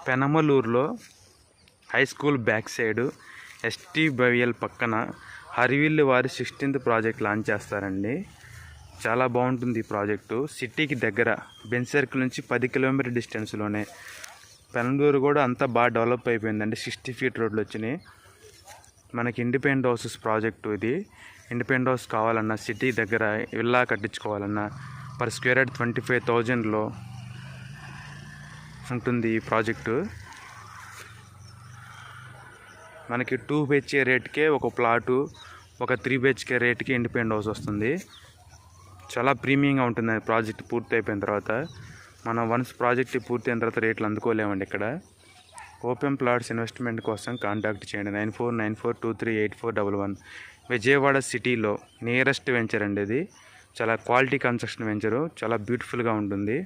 పెనమలూరులో high school back side STBL పక్కన హరివిల్లు వారి 16th project launch చేస్తారండి. చాలా బాగుంటుంది ఈ ప్రాజెక్టు. సిటీకి దగ్గర బెంచ్ సర్కిల్ నుంచి 10 కిలోమీటర్ డిస్టెన్స్లోనే. పెనమలూరు కూడా అంతా బాగా డెవలప్ అయిపోయిందండి. 60 ఫీట్ రోడ్లు వచ్చినాయి. మనకి ఇండిపెండెంట్ హౌసెస్ ప్రాజెక్టు ఇది. ఇండిపెండెంట్ హౌస్ కావాలన్నా, సిటీ దగ్గర విల్లా కట్టించుకోవాలన్నా పర్ స్క్వేర్ యార్డ్ 25,000లో ఉంటుంది ఈ ప్రాజెక్టు. మనకి 2 BHK రేట్కే ఒక ప్లాటు, ఒక 3 BHK రేట్కి ఇండిపెండెంట్ హౌస్ వస్తుంది. చాలా ప్రీమియంగా ఉంటుంది ప్రాజెక్ట్ పూర్తి అయిపోయిన తర్వాత. మనం వన్స్ ప్రాజెక్ట్ పూర్తి అయిన తర్వాత రేట్లు అందుకోలేమండి ఇక్కడ. ఓపెన్ ప్లాట్స్ ఇన్వెస్ట్మెంట్ కోసం కాంటాక్ట్ చేయండి 9494238411. విజయవాడ సిటీలో నియరెస్ట్ వెంచర్ అండి ఇది. చాలా క్వాలిటీ కన్స్ట్రక్షన్ వెంచరు. చాలా బ్యూటిఫుల్గా ఉంటుంది.